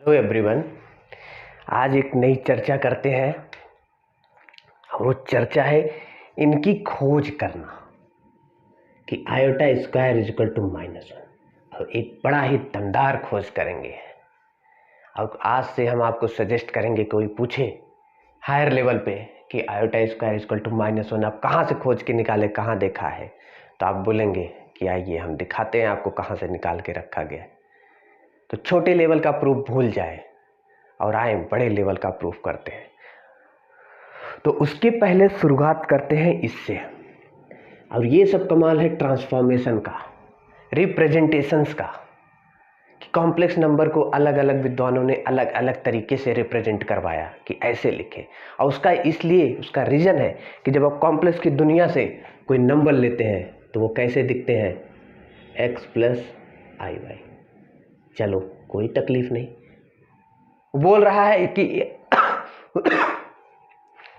Hello everyone. आज एक नई चर्चा करते हैं और वो चर्चा है इनकी खोज करना कि iota square is equal to -1 और एक बड़ा ही दमदार खोज करेंगे। अब आज से हम आपको सजेस्ट करेंगे, कोई पूछे हायर लेवल पे कि iota square is equal to -1 आप कहाँ से खोज के निकाले, कहाँ देखा है, तो आप बोलेंगे कि आइए हम दिखाते हैं आपको कहाँ से निकाल के रखा गया है। तो छोटे लेवल का प्रूफ भूल जाए और आए बड़े लेवल का प्रूफ करते हैं। तो उसके पहले शुरुआत करते हैं इससे, और ये सब कमाल है ट्रांसफॉर्मेशन का, रिप्रेजेंटेशंस का, कि कॉम्प्लेक्स नंबर को अलग अलग विद्वानों ने अलग अलग तरीके से रिप्रेजेंट करवाया कि ऐसे लिखे। और उसका इसलिए उसका रीज़न है कि जब आप कॉम्प्लेक्स की दुनिया से कोई नंबर लेते हैं तो वो कैसे दिखते हैं, x + iy। चलो कोई तकलीफ नहीं, बोल रहा है कि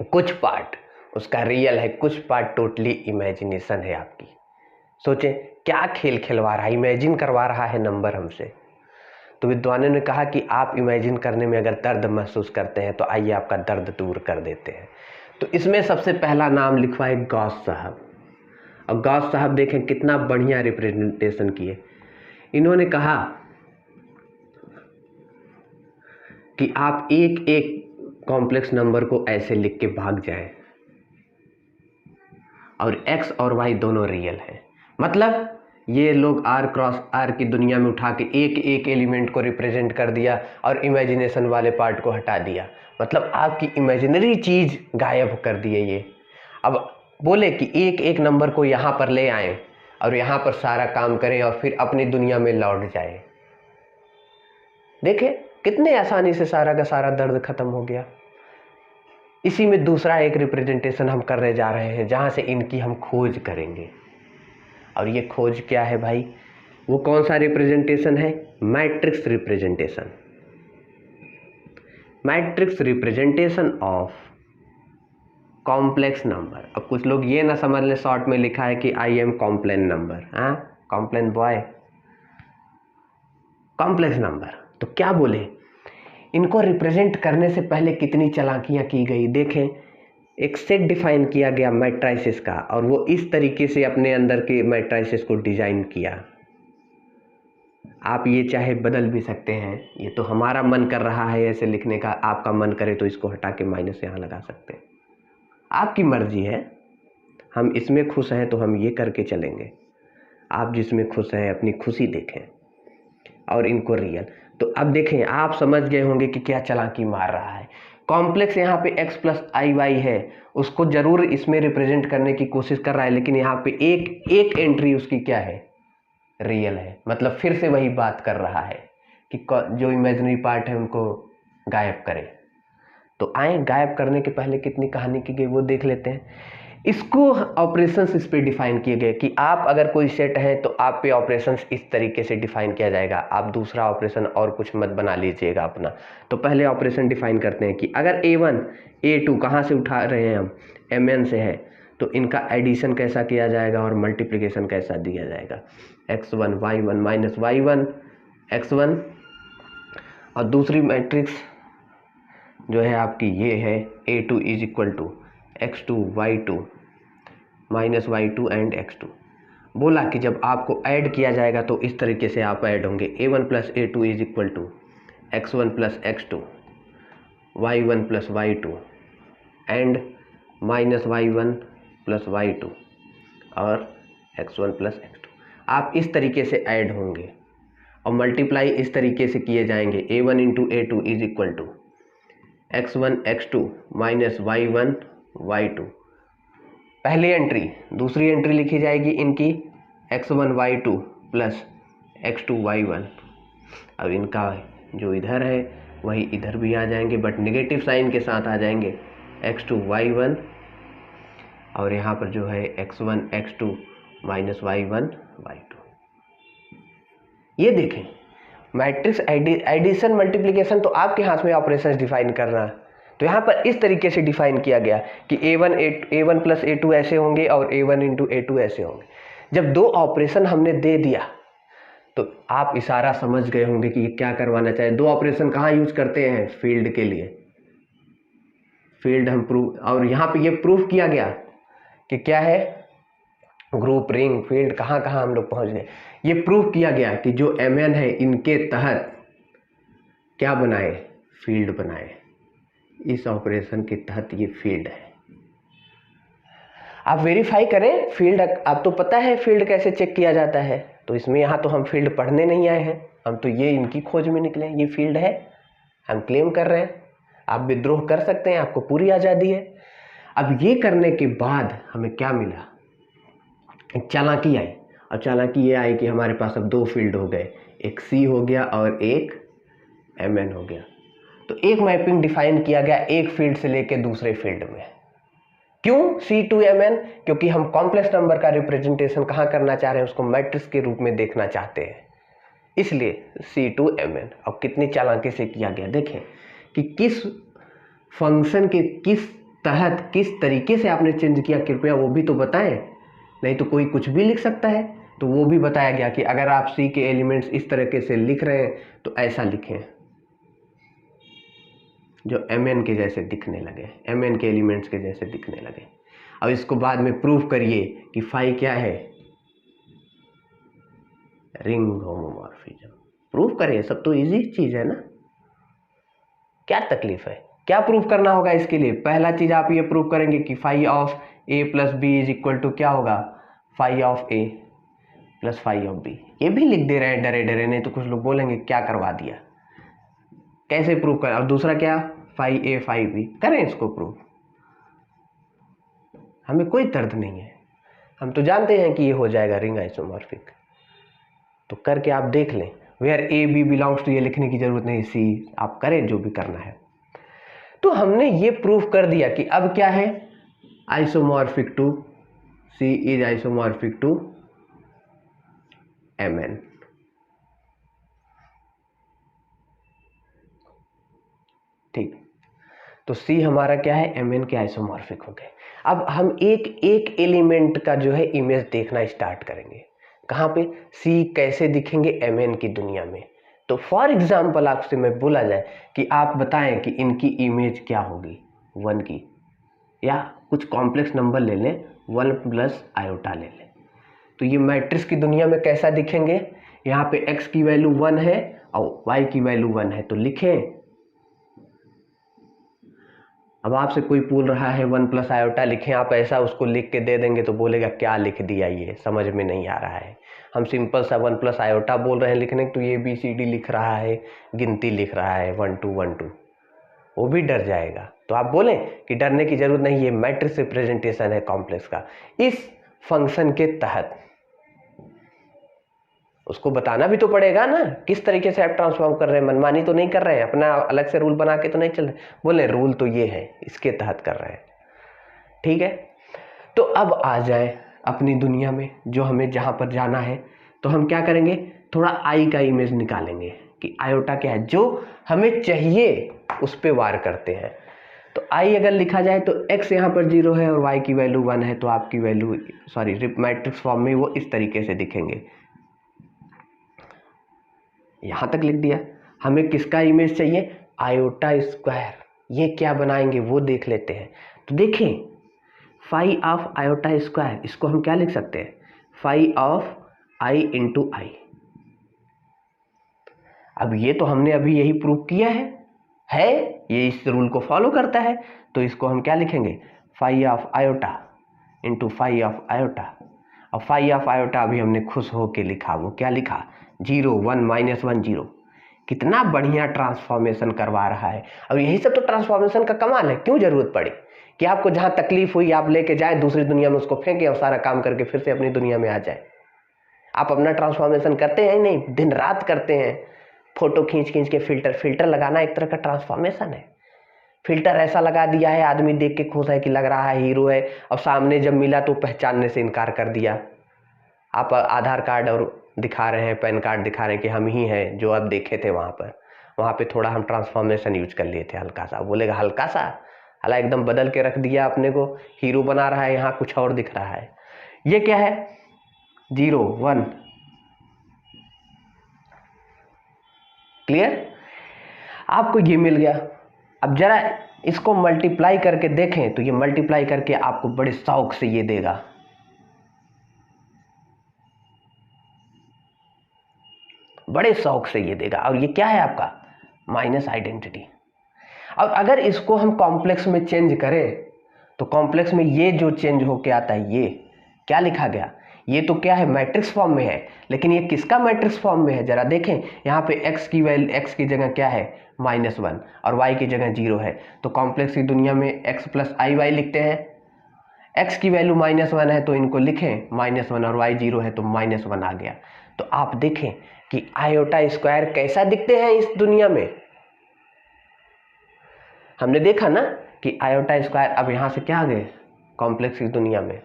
कुछ पार्ट उसका रियल है, कुछ पार्ट टोटली इमेजिनेशन है आपकी। सोचें क्या खेल खिलवा रहा है, इमेजिन करवा रहा है नंबर हमसे। तो विद्वानों ने कहा कि आप इमेजिन करने में अगर दर्द महसूस करते हैं तो आइए आपका दर्द दूर कर देते हैं। तो इसमें सबसे पहला नाम लिखवा है गॉस साहब। और गॉस साहब देखें कितना बढ़िया रिप्रेजेंटेशन किए। इन्होंने कहा कि आप एक एक कॉम्प्लेक्स नंबर को ऐसे लिख के भाग जाएं और x और y दोनों रियल हैं। मतलब ये लोग r क्रॉस r की दुनिया में उठा के एक एक एलिमेंट को रिप्रेजेंट कर दिया और इमेजिनेशन वाले पार्ट को हटा दिया। मतलब आपकी इमेजिनरी चीज़ गायब कर दिए ये। अब बोले कि एक एक नंबर को यहाँ पर ले आएं और यहाँ पर सारा काम करें और फिर अपनी दुनिया में लौट जाएं। देखें कितने आसानी से सारा का सारा दर्द खत्म हो गया। इसी में दूसरा एक रिप्रेजेंटेशन हम करने जा रहे हैं जहां से इनकी हम खोज करेंगे। और ये खोज क्या है भाई, वो कौन सा रिप्रेजेंटेशन है, matrix representation. Matrix representation of complex number. अब कुछ लोग ये ना समझ ले, शॉर्ट में लिखा है कि आई एम कॉम्प्लेन नंबर, हाँ कॉम्प्लेन बॉय, कॉम्प्लेक्स नंबर। तो क्या बोले, इनको रिप्रेजेंट करने से पहले कितनी चालाकियां की गई। देखें एक सेट डिफाइन किया गया मैट्राइसिस का, और वो इस तरीके से अपने अंदर के मैट्राइसिस को डिजाइन किया। आप ये चाहे बदल भी सकते हैं, ये तो हमारा मन कर रहा है ऐसे लिखने का, आपका मन करे तो इसको हटा के माइनस यहाँ लगा सकते हैं, आपकी मर्जी है। हम इसमें खुश हैं तो हम ये करके चलेंगे, आप जिसमें खुश हैं अपनी खुशी देखें और इनको रियल। तो अब देखें आप समझ गए होंगे कि क्या चालाकी मार रहा है। कॉम्प्लेक्स यहाँ पे x + iy है, उसको जरूर इसमें रिप्रेजेंट करने की कोशिश कर रहा है, लेकिन यहाँ पे एक एक एंट्री उसकी क्या है, रियल है। मतलब फिर से वही बात कर रहा है कि जो इमेजिनरी पार्ट है उनको गायब करे। तो आए गायब करने के पहले कितनी कहानी की गई वो देख लेते हैं। इसको ऑपरेशंस इस पे डिफाइन किए गए कि आप अगर कोई सेट है तो आप पे ऑपरेशंस इस तरीके से डिफाइन किया जाएगा, आप दूसरा ऑपरेशन और कुछ मत बना लीजिएगा अपना। तो पहले ऑपरेशन डिफाइन करते हैं कि अगर a1 a2 कहाँ से उठा रहे हैं हम, mn से है, तो इनका एडिशन कैसा किया जाएगा और मल्टीप्लिकेशन कैसा दिया जाएगा, x1 y1 - y1 x1। और दूसरी मैट्रिक्स जो है आपकी ये है a2 = x2 y2 - y2 and x2। बोला कि जब आपको ऐड किया जाएगा तो इस तरीके से आप ऐड होंगे, a1 + a2 = x1 + x2 y1 + y2 and -y1 + y2 और x1 + x2। आप इस तरीके से ऐड होंगे और मल्टीप्लाई इस तरीके से किए जाएंगे, a1 × a2 = x1 x2 - y1 y2 पहली एंट्री। दूसरी एंट्री लिखी जाएगी इनकी x1 y2 + x2 y1। अब इनका जो इधर है वही इधर भी आ जाएंगे, बट नेगेटिव साइन के साथ आ जाएंगे, x2 y1 और यहाँ पर जो है x1 x2 - y1 y2। ये देखें मैट्रिक्स एडिशन मल्टीप्लिकेशन तो आपके हाथ में ऑपरेशंस डिफाइन करना। तो यहाँ पर इस तरीके से डिफाइन किया गया कि a1 + a2 ऐसे होंगे और a1 × a2 ऐसे होंगे। जब दो ऑपरेशन हमने दे दिया तो आप इशारा समझ गए होंगे कि ये क्या करवाना चाहे। दो ऑपरेशन कहाँ यूज करते हैं? फील्ड के लिए। फील्ड हम प्रूव, और यहाँ पे ये प्रूफ किया गया कि क्या है, ग्रुप, रिंग, फील्ड, कहाँ कहाँ हम लोग पहुँच गए। ये प्रूफ किया गया कि जो mn है इनके तहत क्या बनाए? फील्ड बनाए। इस ऑपरेशन के तहत ये फील्ड है। आप वेरीफाई करें फील्ड, आप तो पता है फील्ड कैसे चेक किया जाता है, तो इसमें यहाँ तो हम फील्ड पढ़ने नहीं आए हैं, हम तो ये इनकी खोज में निकले। ये फील्ड है, हम क्लेम कर रहे हैं। आप विद्रोह कर सकते हैं, आपको पूरी आज़ादी है। अब ये करने के बाद हमें क्या मिला? एक चालाकी आई, और चालाकी ये आई कि हमारे पास अब दो फील्ड हो गए, एक सी हो गया और एक mn हो गया। तो एक मैपिंग डिफाइन किया गया एक फील्ड से लेके दूसरे फील्ड में। क्यों C2mn? क्योंकि हम कॉम्प्लेक्स नंबर का रिप्रेजेंटेशन कहाँ करना चाह रहे हैं? उसको मैट्रिक्स के रूप में देखना चाहते हैं, इसलिए C2mn। और कितनी चालाकी से किया गया, देखें कि किस फंक्शन के किस तहत किस तरीके से आपने चेंज किया, कृपया वो भी तो बताएं, नहीं तो कोई कुछ भी लिख सकता है। तो वो भी बताया गया कि अगर आप C के एलिमेंट्स इस तरीके से लिख रहे हैं तो ऐसा लिखें जो mn के जैसे दिखने लगे, mn के एलिमेंट्स के जैसे दिखने लगे। अब इसको बाद में प्रूफ करिए कि फाई क्या है? Ring homomorphism. प्रूफ करिए, सब तो इजी चीज है ना, क्या तकलीफ है? क्या प्रूफ करना होगा इसके लिए? पहला चीज आप ये प्रूफ करेंगे कि phi of a plus B is equal to क्या होगा? Phi of a plus phi of b। ये भी लिख दे रहे हैं डरे डरे, नहीं तो कुछ लोग बोलेंगे क्या करवा दिया, कैसे प्रूव करें? और दूसरा क्या? Phi a phi b। करें इसको प्रूफ, हमें कोई दर्द नहीं है, हम तो जानते हैं कि ये हो जाएगा रिंग आइसोमॉर्फिक। तो करके आप देख लें, where A B belongs to, ये लिखने की जरूरत नहीं, सी आप करें जो भी करना है। तो हमने ये प्रूफ कर दिया कि अब क्या है? Isomorphic to C is isomorphic to mn। ठीक, तो सी हमारा क्या है? mn के आइसोमॉर्फिक हो गए। अब हम एक एक एलिमेंट का जो है इमेज देखना स्टार्ट करेंगे। कहाँ पे? सी कैसे दिखेंगे mn की दुनिया में। तो फॉर एग्जाम्पल आपसे मैं बोला जाए कि आप बताएं कि इनकी इमेज क्या होगी 1 की, या कुछ कॉम्प्लेक्स नंबर ले लें 1 प्लस आयोटा ले लें, तो ये मैट्रिक्स की दुनिया में कैसा दिखेंगे? यहाँ पे x की वैल्यू 1 है और y की वैल्यू 1 है, तो लिखें। अब आपसे कोई पूछ रहा है 1 प्लस आयोटा लिखें, आप ऐसा उसको लिख के दे देंगे तो बोलेगा क्या लिख दिया, ये समझ में नहीं आ रहा है। हम सिंपल सा 1 प्लस आयोटा बोल रहे हैं लिखने, तो ये ABCD लिख रहा है, गिनती लिख रहा है 1 2 1 2, वो भी डर जाएगा। तो आप बोलें कि डरने की जरूरत नहीं, ये मैट्रिक्स रिप्रेजेंटेशन है कॉम्प्लेक्स का। इस फंक्शन के तहत उसको बताना भी तो पड़ेगा ना किस तरीके से आप ट्रांसफॉर्म कर रहे हैं, मनमानी तो नहीं कर रहे हैं, अपना अलग से रूल बना के तो नहीं चल रहे। बोले रूल तो ये है, इसके तहत कर रहे हैं, ठीक है। तो अब आ जाए अपनी दुनिया में, जो हमें जहां पर जाना है, तो हम क्या करेंगे? थोड़ा आई का इमेज निकालेंगे कि आयोटा क्या है, जो हमें चाहिए उस पर वार करते हैं। तो आई अगर लिखा जाए तो x यहाँ पर 0 है और y की वैल्यू 1 है, तो आपकी वैल्यू मैट्रिक्स फॉर्म में वो इस तरीके से दिखेंगे। यहां तक लिख दिया। हमें किसका इमेज चाहिए? Iota square. ये क्या बनाएंगे वो देख लेते हैं। तो देखें, फाई ऑफ आयोटा स्क्वायर, इसको हम क्या लिख सकते हैं? फाई ऑफ आई इंटू आई। अब ये तो हमने अभी यही प्रूव किया है ये इस रूल को फॉलो करता है, तो इसको हम क्या लिखेंगे? Phi of iota into phi of iota. और फाई ऑफ आयोटा अभी हमने खुश हो के लिखा, वो क्या लिखा? 0 1 -1 0। कितना बढ़िया ट्रांसफॉर्मेशन करवा रहा है। अब यही सब तो ट्रांसफॉर्मेशन का कमाल है। क्यों जरूरत पड़ी कि आपको जहां तकलीफ हुई आप लेके जाए दूसरी दुनिया में, उसको फेंके और सारा काम करके फिर से अपनी दुनिया में आ जाए। आप अपना ट्रांसफॉर्मेशन करते हैं नहीं, दिन रात करते हैं, फोटो खींच खींच के। फिल्टर लगाना एक तरह का ट्रांसफॉर्मेशन है। फिल्टर ऐसा लगा दिया है, आदमी देख के खुश है कि लग रहा है हीरो है, और सामने जब मिला तो पहचानने से इनकार कर दिया। आप आधार कार्ड और दिखा रहे हैं, पैन कार्ड दिखा रहे हैं कि हम ही हैं जो अब देखे थे वहाँ पे थोड़ा हम ट्रांसफॉर्मेशन यूज कर लिए थे हल्का सा। बोलेगा हल्का सा, हालांकि एकदम बदल के रख दिया अपने को, हीरो बना रहा है, यहाँ कुछ और दिख रहा है। ये क्या है? 0 1 क्लियर? आपको ये मिल गया। अब जरा इसको मल्टीप्लाई करके देखें तो ये मल्टीप्लाई करके आपको बड़े शौक से ये देगा, बड़े शौक से ये देगा। और ये क्या है आपका? Minus identity. और अगर इसको हम कॉम्प्लेक्स में चेंज करें तो कॉम्प्लेक्स में ये जो चेंज होके आता है, ये क्या लिखा गया? ये तो क्या है? मैट्रिक्स फॉर्म में है, लेकिन ये किसका मैट्रिक्स फॉर्म में है? जरा देखें, यहाँ पे x की वैल्यू, x की जगह क्या है? -1 और y की जगह 0 है। तो कॉम्प्लेक्स की दुनिया में x प्लस आई वाई लिखते हैं। x की वैल्यू -1 है तो इनको लिखें -1 और y 0 है तो -1 आ गया। तो आप देखें कि आयोटा स्क्वायर कैसा दिखते हैं इस दुनिया में। हमने देखा ना कि आयोटा स्क्वायर अब यहां से क्या आ गए? कॉम्प्लेक्स की दुनिया में।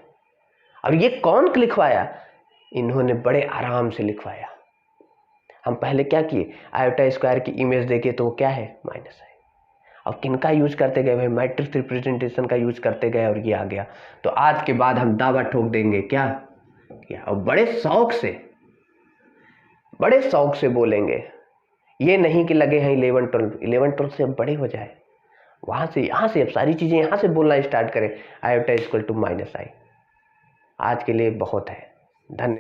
और ये कौन लिखवाया? इन्होंने बड़े आराम से लिखवाया। हम पहले क्या किए? आयोटा स्क्वायर की इमेज देखे तो वो क्या है? माइनस है। और किनका यूज करते गए भाई? मैट्रिक्स रिप्रेजेंटेशन का यूज करते गए और ये आ गया। तो आज के बाद हम दावा ठोक देंगे क्या? और बड़े शौक से बोलेंगे। ये नहीं कि लगे हैं 11-12 से अब बड़े हो जाए, वहां से यहाँ से अब सारी चीजें यहाँ से बोलना स्टार्ट करें। Iota equal to -i। आज के लिए बहुत है। धन्यवाद।